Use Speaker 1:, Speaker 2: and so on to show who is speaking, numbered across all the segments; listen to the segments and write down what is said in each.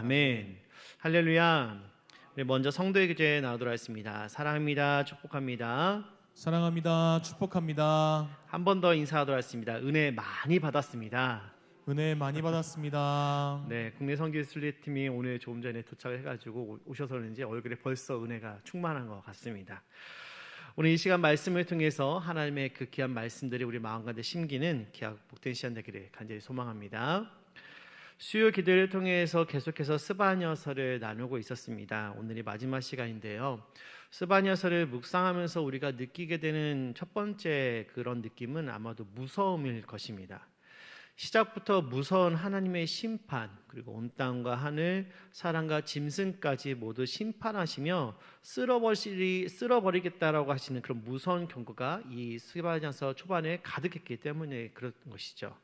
Speaker 1: 아멘. 할렐루야. 우리 먼저 성도의 교제 나오도록 하겠습니다. 사랑합니다. 축복합니다.
Speaker 2: 사랑합니다. 축복합니다.
Speaker 1: 한 번 더 인사하도록 하겠습니다. 은혜 많이 받았습니다.
Speaker 2: 은혜 많이 받았습니다.
Speaker 1: 네, 국내 선교순례팀이 오늘 조금 전에 도착을 해가지고 오셔서 그런지 얼굴에 벌써 은혜가 충만한 것 같습니다. 오늘 이 시간 말씀을 통해서 하나님의 그 귀한 말씀들이 우리 마음 가운데 심기는 귀하고 복된 시간 되기를 간절히 소망합니다. 수요 기도를 통해서 계속해서 스바냐서를 나누고 있었습니다. 오늘이 마지막 시간인데요. 스바냐서를 묵상하면서 우리가 느끼게 되는 첫 번째 그런 느낌은 아마도 무서움일 것입니다. 시작부터 무서운 하나님의 심판, 그리고 온 땅과 하늘, 사람과 짐승까지 모두 심판하시며 쓸어버리겠다라고 하시는 그런 무서운 경고가 이 스바냐서 초반에 가득했기 때문에 그런 것이죠.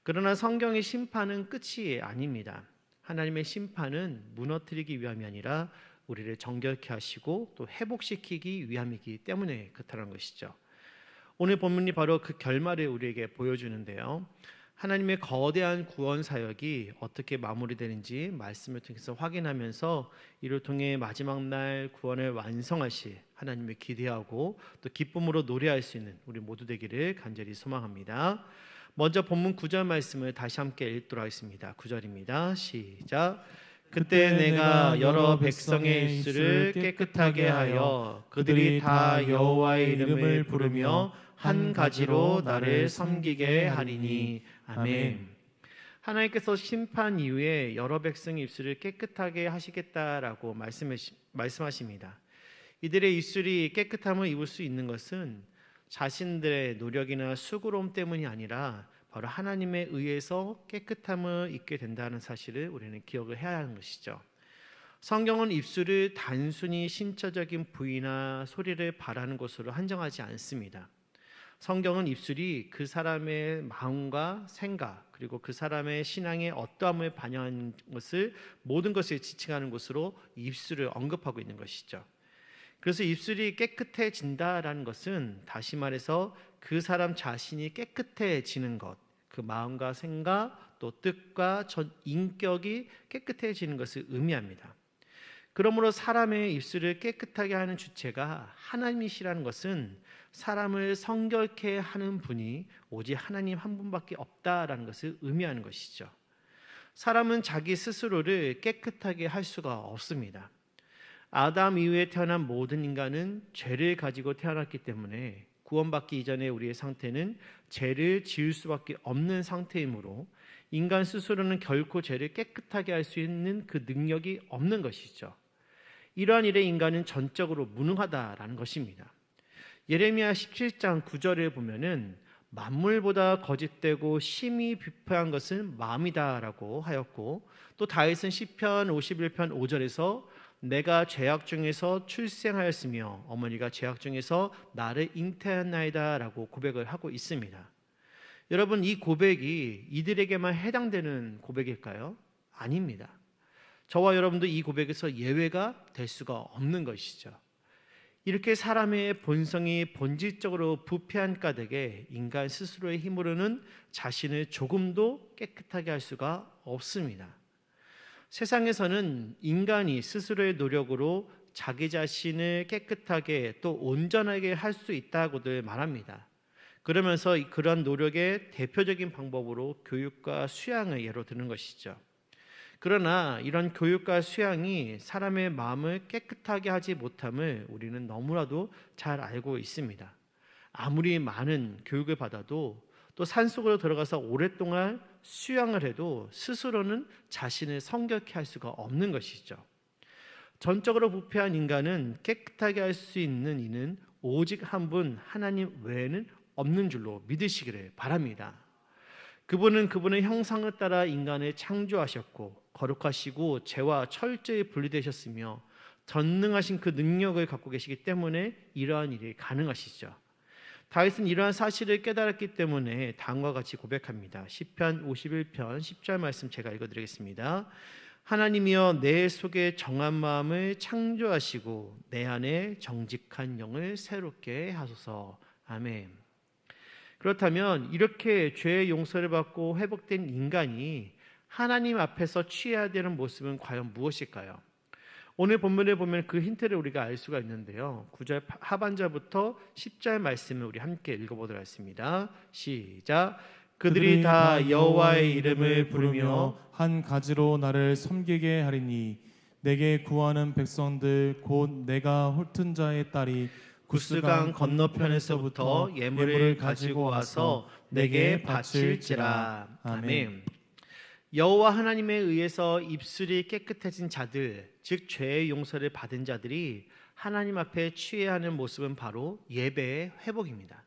Speaker 1: 그러나 성경의 심판은 끝이 아닙니다. 하나님의 심판은 무너뜨리기 위함이 아니라 우리를 정결케 하시고 또 회복시키기 위함이기 때문에 그렇다는 것이죠. 오늘 본문이 바로 그 결말을 우리에게 보여주는데요. 하나님의 거대한 구원 사역이 어떻게 마무리되는지 말씀을 통해서 확인하면서 이를 통해 마지막 날 구원을 완성하실 하나님을 기대하고 또 기쁨으로 노래할 수 있는 우리 모두 되기를 간절히 소망합니다. 먼저 본문 9절 말씀을 다시 함께 읽도록 하겠습니다. 9절입니다. 시작. 그때 내가 여러 백성의 입술을 깨끗하게 하여 그들이 다 여호와의 이름을 부르며 한 가지로 나를 섬기게 하리니. 아멘. 하나님께서 심판 이후에 여러 백성의 입술을 깨끗하게 하시겠다라고 말씀하십니다. 이들의 입술이 깨끗함을 입을 수 있는 것은 자신들의 노력이나 수고로움 때문이 아니라 바로 하나님에 의해서 깨끗함을 입게 된다는 사실을 우리는 기억을 해야 하는 것이죠. 성경은 입술을 단순히 신체적인 부위나 소리를 바라는 것으로 한정하지 않습니다. 성경은 입술이 그 사람의 마음과 생각 그리고 그 사람의 신앙의 어떠함을 반영하는 것을 모든 것을 지칭하는 것으로 입술을 언급하고 있는 것이죠. 그래서 입술이 깨끗해진다라는 것은 다시 말해서 그 사람 자신이 깨끗해지는 것, 그 마음과 생각 또 뜻과 전 인격이 깨끗해지는 것을 의미합니다. 그러므로 사람의 입술을 깨끗하게 하는 주체가 하나님이시라는 것은 사람을 성결케 하는 분이 오직 하나님 한 분밖에 없다라는 것을 의미하는 것이죠. 사람은 자기 스스로를 깨끗하게 할 수가 없습니다. 아담 이후에 태어난 모든 인간은 죄를 가지고 태어났기 때문에 구원받기 이전에 우리의 상태는 죄를 지을 수밖에 없는 상태이므로 인간 스스로는 결코 죄를 깨끗하게 할 수 있는 그 능력이 없는 것이죠. 이러한 일에 인간은 전적으로 무능하다라는 것입니다. 예레미야 17장 9절에 보면은 만물보다 거짓되고 심히 비표한 것은 마음이다라고 하였고, 또 다윗은 시편 51편 5절에서 내가 죄악 중에서 출생하였으며 어머니가 죄악 중에서 나를 잉태하였나이다 라고 고백을 하고 있습니다. 여러분, 이 고백이 이들에게만 해당되는 고백일까요? 아닙니다. 저와 여러분도 이 고백에서 예외가 될 수가 없는 것이죠. 이렇게 사람의 본성이 본질적으로 부패한 까닭에 인간 스스로의 힘으로는 자신을 조금도 깨끗하게 할 수가 없습니다. 세상에서는 인간이 스스로의 노력으로 자기 자신을 깨끗하게 또 온전하게 할 수 있다고들 말합니다. 그러면서 그런 노력의 대표적인 방법으로 교육과 수양을 예로 드는 것이죠. 그러나 이런 교육과 수양이 사람의 마음을 깨끗하게 하지 못함을 우리는 너무나도 잘 알고 있습니다. 아무리 많은 교육을 받아도 또 산속으로 들어가서 오랫동안 수양을 해도 스스로는 자신을 성결케 할 수가 없는 것이죠. 전적으로 부패한 인간은 깨끗하게 할 수 있는 이는 오직 한 분 하나님 외에는 없는 줄로 믿으시기를 바랍니다. 그분은 그분의 형상을 따라 인간을 창조하셨고 거룩하시고 죄와 철저히 분리되셨으며 전능하신 그 능력을 갖고 계시기 때문에 이러한 일이 가능하시죠. 다윗은 이러한 사실을 깨달았기 때문에 다음과 같이 고백합니다. 시편 51편 10절 말씀 제가 읽어드리겠습니다. 하나님이여 내 속에 정한 마음을 창조하시고 내 안에 정직한 영을 새롭게 하소서. 아멘. 그렇다면 이렇게 죄의 용서를 받고 회복된 인간이 하나님 앞에서 취해야 되는 모습은 과연 무엇일까요? 오늘 본문에 보면 그 힌트를 우리가 알 수가 있는데요. 9절 하반절부터 10절 말씀을 우리 함께 읽어보도록 하겠습니다. 시작. 그들이 다 여호와의 이름을 부르며
Speaker 2: 한 가지로 나를 섬기게 하리니 내게 구하는 백성들 곧 내가 홀튼 자의 딸이
Speaker 1: 구스강 건너편에서부터 예물을 가지고 와서 내게 바칠지라. 아멘. 여호와 하나님에 의해서 입술이 깨끗해진 자들, 즉 죄의 용서를 받은 자들이 하나님 앞에 취해야 하는 모습은 바로 예배의 회복입니다.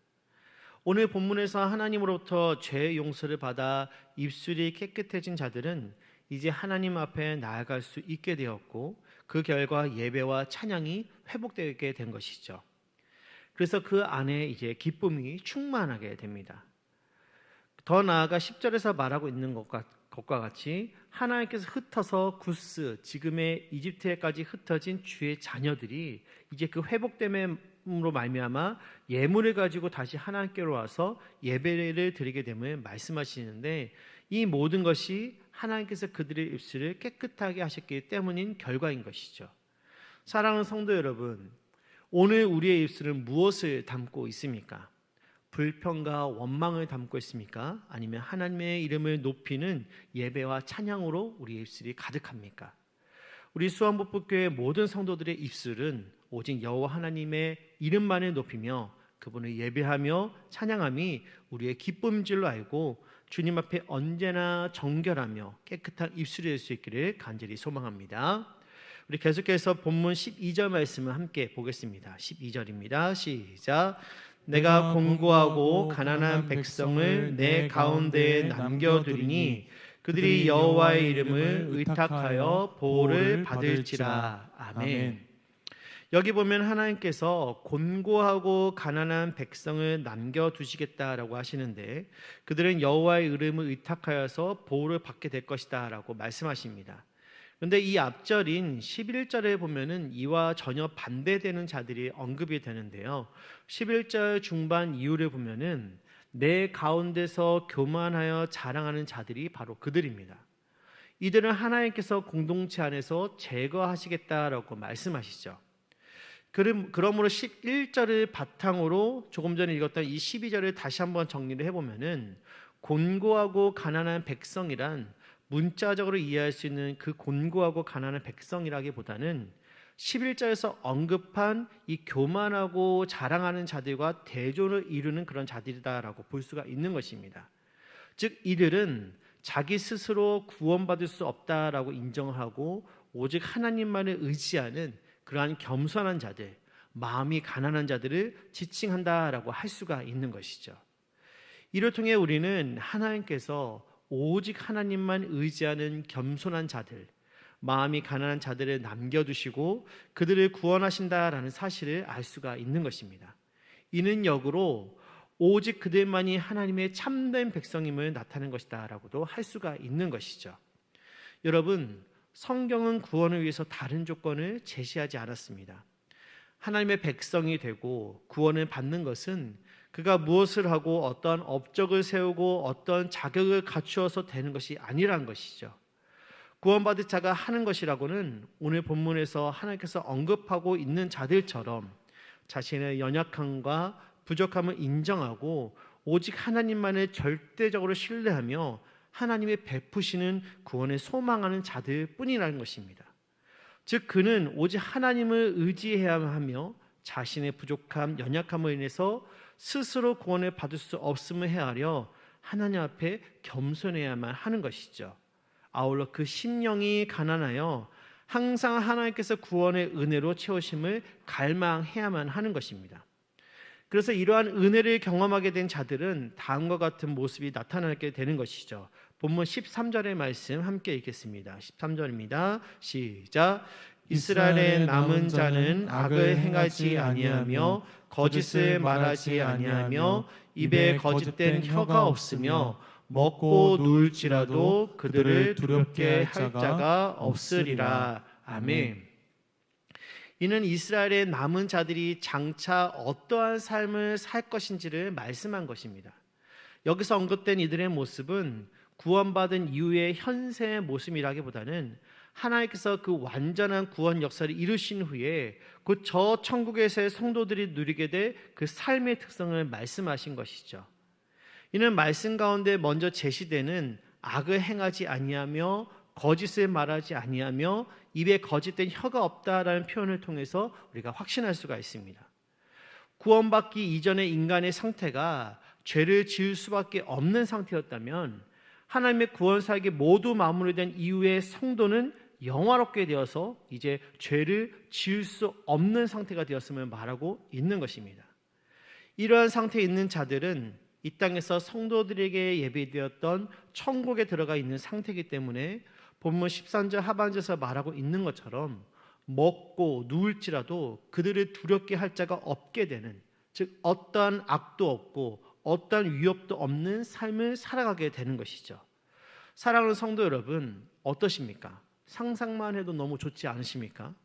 Speaker 1: 오늘 본문에서 하나님으로부터 죄의 용서를 받아 입술이 깨끗해진 자들은 이제 하나님 앞에 나아갈 수 있게 되었고, 그 결과 예배와 찬양이 회복되게 된 것이죠. 그래서 그 안에 이제 기쁨이 충만하게 됩니다. 더 나아가 10절에서 말하고 있는 것과 같이 하나님께서 흩어서 구스, 지금의 이집트에까지 흩어진 주의 자녀들이 이제 그 회복됨으로 말미암아 예물을 가지고 다시 하나님께로 와서 예배를 드리게 됨을 말씀하시는데, 이 모든 것이 하나님께서 그들의 입술을 깨끗하게 하셨기 때문인 결과인 것이죠. 사랑하는 성도 여러분, 오늘 우리의 입술은 무엇을 담고 있습니까? 불평과 원망을 담고 있습니까? 아니면 하나님의 이름을 높이는 예배와 찬양으로 우리의 입술이 가득합니까? 우리 수원복부교회 모든 성도들의 입술은 오직 여호와 하나님의 이름만을 높이며 그분을 예배하며 찬양함이 우리의 기쁨인 줄로 알고 주님 앞에 언제나 정결하며 깨끗한 입술이 될 수 있기를 간절히 소망합니다. 우리 계속해서 본문 12절 말씀을 함께 보겠습니다. 12절입니다. 시작. 내가 곤고하고 가난한 백성을 내 가운데에 남겨두리니 그들이 여호와의 이름을 의탁하여 보호를 받을지라. 아멘. 여기 보면 하나님께서 곤고하고 가난한 백성을 남겨두시겠다라고 하시는데, 그들은 여호와의 이름을 의탁하여서 보호를 받게 될 것이다 라고 말씀하십니다. 그런데 이 앞절인 11절에 보면은 이와 전혀 반대되는 자들이 언급이 되는데요. 11절 중반 이후를 보면은 내 가운데서 교만하여 자랑하는 자들이 바로 그들입니다. 이들은 하나님께서 공동체 안에서 제거하시겠다라고 말씀하시죠. 그러므로 11절을 바탕으로 조금 전에 읽었던 이 12절을 다시 한번 정리를 해보면은, 곤고하고 가난한 백성이란 문자적으로 이해할 수 있는 그 곤고하고 가난한 백성이라기보다는 11절에서 언급한 이 교만하고 자랑하는 자들과 대조를 이루는 그런 자들이다라고 볼 수가 있는 것입니다. 즉 이들은 자기 스스로 구원받을 수 없다라고 인정하고 오직 하나님만을 의지하는 그러한 겸손한 자들, 마음이 가난한 자들을 지칭한다라고 할 수가 있는 것이죠. 이를 통해 우리는 하나님께서 오직 하나님만 의지하는 겸손한 자들, 마음이 가난한 자들을 남겨두시고 그들을 구원하신다라는 사실을 알 수가 있는 것입니다. 이는 역으로 오직 그들만이 하나님의 참된 백성임을 나타내는 것이다 라고도 할 수가 있는 것이죠. 여러분, 성경은 구원을 위해서 다른 조건을 제시하지 않았습니다. 하나님의 백성이 되고 구원을 받는 것은 그가 무엇을 하고 어떤 업적을 세우고 어떤 자격을 갖추어서 되는 것이 아니라는 것이죠. 구원받을 자가 하는 것이라고는 오늘 본문에서 하나님께서 언급하고 있는 자들처럼 자신의 연약함과 부족함을 인정하고 오직 하나님만을 절대적으로 신뢰하며 하나님의 베푸시는 구원을 소망하는 자들 뿐이라는 것입니다. 즉 그는 오직 하나님을 의지해야 하며 자신의 부족함, 연약함을 인해서 스스로 구원을 받을 수 없음을 헤아려 하나님 앞에 겸손해야만 하는 것이죠. 아울러 그 심령이 가난하여 항상 하나님께서 구원의 은혜로 채우심을 갈망해야만 하는 것입니다. 그래서 이러한 은혜를 경험하게 된 자들은 다음과 같은 모습이 나타나게 되는 것이죠. 본문 13절의 말씀 함께 읽겠습니다. 13절입니다. 시작. 이스라엘의 남은 자는 악을 행하지 아니하며 거짓을 말하지 아니하며 입에 거짓된 혀가 없으며 먹고 누울지라도 그들을 두렵게 할 자가 없으리라. 아멘. 이는 이스라엘의 남은 자들이 장차 어떠한 삶을 살 것인지를 말씀한 것입니다. 여기서 언급된 이들의 모습은 구원받은 이후의 현세의 모습이라기보다는 하나님께서 그 완전한 구원 역사를 이루신 후에 곧 저 천국에서의 성도들이 누리게 될 그 삶의 특성을 말씀하신 것이죠. 이는 말씀 가운데 먼저 제시되는 악을 행하지 아니하며 거짓을 말하지 아니하며 입에 거짓된 혀가 없다라는 표현을 통해서 우리가 확신할 수가 있습니다. 구원받기 이전의 인간의 상태가 죄를 지을 수밖에 없는 상태였다면 하나님의 구원 사역이 모두 마무리된 이후의 성도는 영화롭게 되어서 이제 죄를 지을 수 없는 상태가 되었음을 말하고 있는 것입니다. 이러한 상태에 있는 자들은 이 땅에서 성도들에게 예비되었던 천국에 들어가 있는 상태이기 때문에 본문 13절 하반절에서 말하고 있는 것처럼 먹고 누울지라도 그들을 두렵게 할 자가 없게 되는, 즉 어떠한 악도 없고 어떠한 위협도 없는 삶을 살아가게 되는 것이죠. 사랑하는 성도 여러분, 어떠십니까? 상상만 해도 너무 좋지 않으십니까?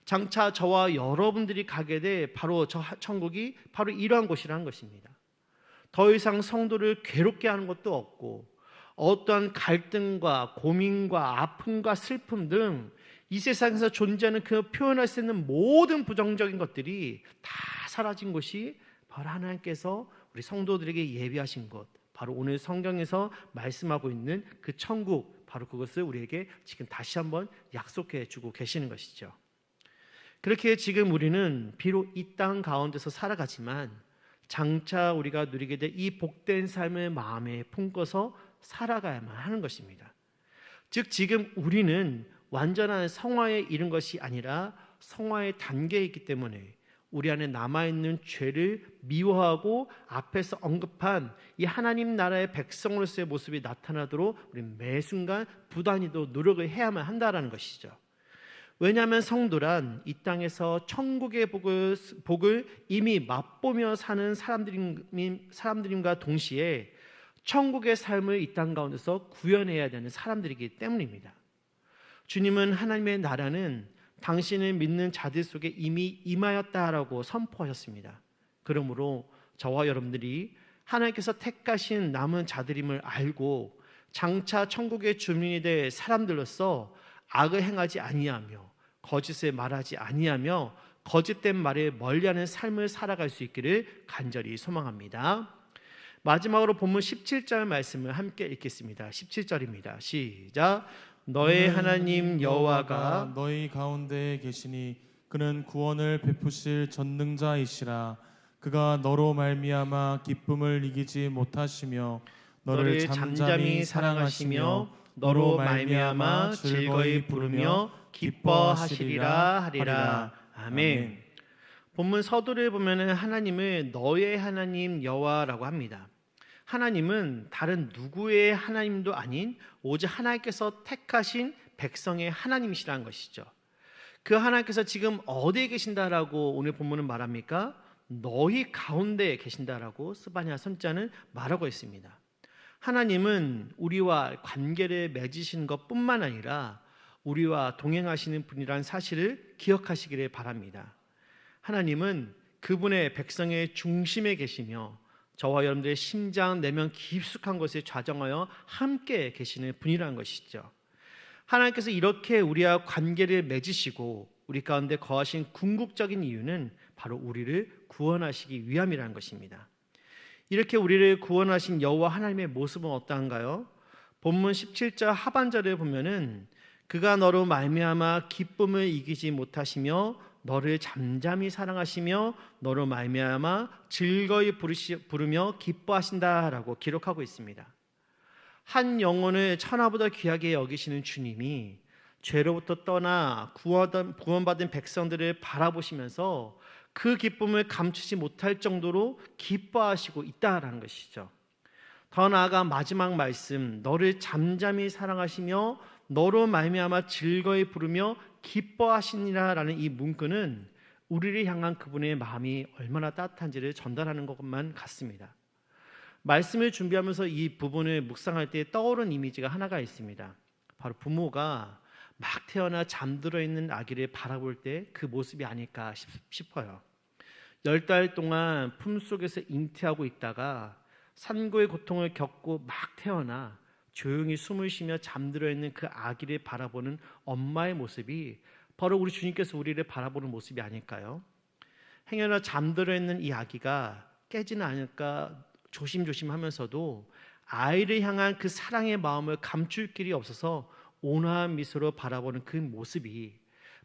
Speaker 1: 장차 저와 여러분들이 가게 될 바로 저 천국이 바로 이러한 곳이라는 것입니다. 더 이상 성도를 괴롭게 하는 것도 없고 어떠한 갈등과 고민과 아픔과 슬픔 등 이 세상에서 존재하는 그 표현할 수 있는 모든 부정적인 것들이 다 사라진 곳이 바로 하나님께서 우리 성도들에게 예비하신 것, 바로 오늘 성경에서 말씀하고 있는 그 천국, 바로 그것을 우리에게 지금 다시 한번 약속해 주고 계시는 것이죠. 그렇게 지금 우리는 비록 이 땅 가운데서 살아가지만 장차 우리가 누리게 될 이 복된 삶을 마음에 품고서 살아가야만 하는 것입니다. 즉 지금 우리는 완전한 성화에 이른 것이 아니라 성화의 단계에 있기 때문에 우리 안에 남아있는 죄를 미워하고 앞에서 언급한 이 하나님 나라의 백성으로서의 모습이 나타나도록 우리 매 순간 부단히도 노력을 해야만 한다는 것이죠. 왜냐하면 성도란 이 땅에서 천국의 복을 이미 맛보며 사는 사람들임과 동시에 천국의 삶을 이 땅 가운데서 구현해야 되는 사람들이기 때문입니다. 주님은 하나님의 나라는 당신을 믿는 자들 속에 이미 임하였다라고 선포하셨습니다. 그러므로 저와 여러분들이 하나님께서 택하신 남은 자들임을 알고 장차 천국의 주민이 될 사람들로서 악을 행하지 아니하며 거짓을 말하지 아니하며 거짓된 말에 멀리하는 삶을 살아갈 수 있기를 간절히 소망합니다. 마지막으로 본문 17절 말씀을 함께 읽겠습니다. 17절입니다. 시작. 너의 하나님 여호와가
Speaker 2: 너희 가운데 계시니 그는 구원을 베푸실 전능자이시라. 그가 너로 말미암아 기쁨을 이기지 못하시며 너를 잠잠히 사랑하시며 너로 말미암아 즐거이 부르며 기뻐하시리라 하리라.
Speaker 1: 아멘. 본문 서두를 보면 하나님을 너의 하나님 여호와라고 합니다. 하나님은 다른 누구의 하나님도 아닌 오직 하나님께서 택하신 백성의 하나님이시라는 것이죠. 그 하나님께서 지금 어디에 계신다라고 오늘 본문은 말합니까? 너희 가운데에 계신다라고 스바냐 선자는 말하고 있습니다. 하나님은 우리와 관계를 맺으신 것뿐만 아니라 우리와 동행하시는 분이라는 사실을 기억하시기를 바랍니다. 하나님은 그분의 백성의 중심에 계시며 저와 여러분들의 심장 내면 깊숙한 곳에 좌정하여 함께 계시는 분이라는 것이죠. 하나님께서 이렇게 우리와 관계를 맺으시고 우리 가운데 거하신 궁극적인 이유는 바로 우리를 구원하시기 위함이라는 것입니다. 이렇게 우리를 구원하신 여호와 하나님의 모습은 어떠한가요? 본문 17절 하반절에 보면은 그가 너로 말미암아 기쁨을 이기지 못하시며 너를 잠잠히 사랑하시며 너로 말미암아 즐거이 부르며 기뻐하신다라고 기록하고 있습니다. 한 영혼을 천하보다 귀하게 여기시는 주님이 죄로부터 떠나 구원받은 백성들을 바라보시면서 그 기쁨을 감추지 못할 정도로 기뻐하시고 있다라는 것이죠. 더 나아가 마지막 말씀, 너를 잠잠히 사랑하시며 너로 말미암아 즐거이 부르며 기뻐하시니라라는 이 문구는 우리를 향한 그분의 마음이 얼마나 따뜻한지를 전달하는 것만 같습니다. 말씀을 준비하면서 이 부분을 묵상할 때 떠오른 이미지가 하나가 있습니다. 바로 부모가 막 태어나 잠들어 있는 아기를 바라볼 때 그 모습이 아닐까 싶어요. 10달 동안 품속에서 잉태하고 있다가 산고의 고통을 겪고 막 태어나 조용히 숨을 쉬며 잠들어 있는 그 아기를 바라보는 엄마의 모습이 바로 우리 주님께서 우리를 바라보는 모습이 아닐까요? 행여나 잠들어 있는 이 아기가 깨지는 않을까 조심조심 하면서도 아이를 향한 그 사랑의 마음을 감출 길이 없어서 온화한 미소로 바라보는 그 모습이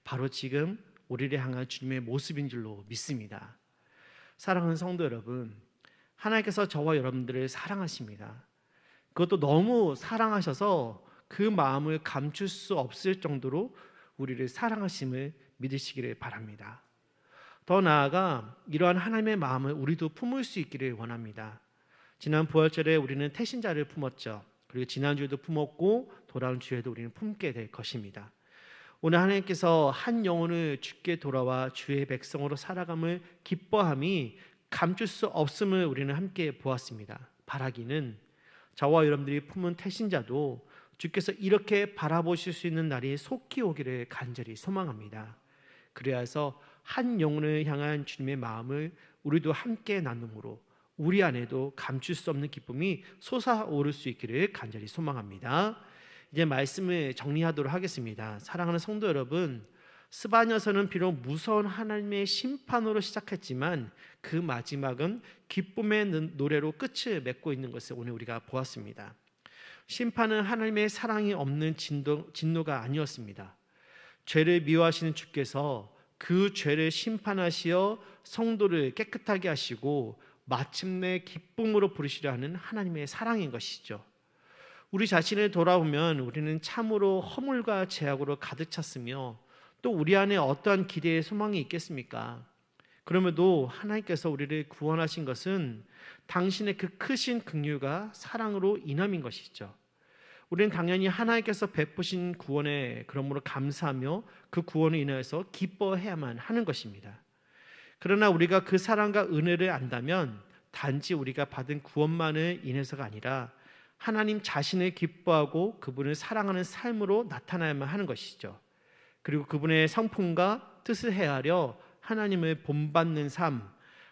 Speaker 1: 바로 지금 우리를 향한 주님의 모습인 줄로 믿습니다. 사랑하는 성도 여러분, 하나님께서 저와 여러분들을 사랑하십니다. 그것도 너무 사랑하셔서 그 마음을 감출 수 없을 정도로 우리를 사랑하심을 믿으시기를 바랍니다. 더 나아가 이러한 하나님의 마음을 우리도 품을 수 있기를 원합니다. 지난 부활절에 우리는 태신자를 품었죠. 그리고 지난주에도 품었고 돌아온 주에도 우리는 품게 될 것입니다. 오늘 하나님께서 한 영혼을 주께 돌아와 주의 백성으로 살아감을 기뻐함이 감출 수 없음을 우리는 함께 보았습니다. 바라기는 저와 여러분들이 품은 태신자도 주께서 이렇게 바라보실 수 있는 날이 속히 오기를 간절히 소망합니다. 그래서 한 영혼을 향한 주님의 마음을 우리도 함께 나눔으로 우리 안에도 감출 수 없는 기쁨이 솟아오를 수 있기를 간절히 소망합니다. 이제 말씀을 정리하도록 하겠습니다. 사랑하는 성도 여러분, 스바냐서는 비록 무서운 하나님의 심판으로 시작했지만 그 마지막은 기쁨의 노래로 끝을 맺고 있는 것을 오늘 우리가 보았습니다. 심판은 하나님의 사랑이 없는 진노가 아니었습니다. 죄를 미워하시는 주께서 그 죄를 심판하시어 성도를 깨끗하게 하시고 마침내 기쁨으로 부르시려 하는 하나님의 사랑인 것이죠. 우리 자신을 돌아보면 우리는 참으로 허물과 죄악으로 가득 찼으며 또 우리 안에 어떠한 기대의 소망이 있겠습니까? 그럼에도 하나님께서 우리를 구원하신 것은 당신의 그 크신 긍휼과 사랑으로 인함인 것이죠. 우리는 당연히 하나님께서 베푸신 구원에 그러므로 감사하며 그 구원을 인하여서 기뻐해야만 하는 것입니다. 그러나 우리가 그 사랑과 은혜를 안다면 단지 우리가 받은 구원만을 인해서가 아니라 하나님 자신을 기뻐하고 그분을 사랑하는 삶으로 나타나야만 하는 것이죠. 그리고 그분의 성품과 뜻을 헤아려 하나님을 본받는 삶,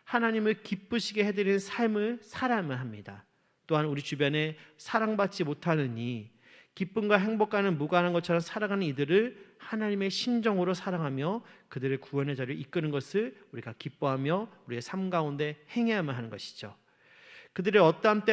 Speaker 1: 하나님을 기쁘시게 해드리는 삶을 살아야만 합니다. 또한 우리 주변에 사랑받지 못하는 이 기쁨과 행복과는 무관한 것처럼 살아가는 이들을 하나님의 심정으로 사랑하며 그들의 구원의 자리를 이끄는 것을 우리가 기뻐하며 우리의 삶 가운데 행해야만 하는 것이죠. 그들의 어떠함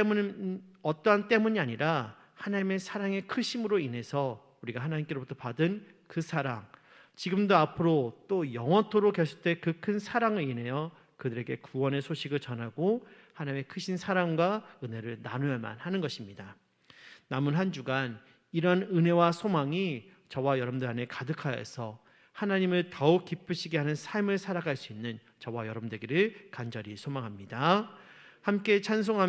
Speaker 1: 때문이 아니라 하나님의 사랑의 크심으로 인해서 우리가 하나님께로부터 받은 그 사랑, 지금도 앞으로 또 영원토록 계속될 그 큰 사랑을 인하여 그들에게 구원의 소식을 전하고 하나님의 크신 사랑과 은혜를 나누어야만 하는 것입니다. 남은 한 주간 이런 은혜와 소망이 저와 여러분들 안에 가득하여서 하나님을 더욱 기쁘시게 하는 삶을 살아갈 수 있는 저와 여러분 되기를 간절히 소망합니다. 함께 찬송하며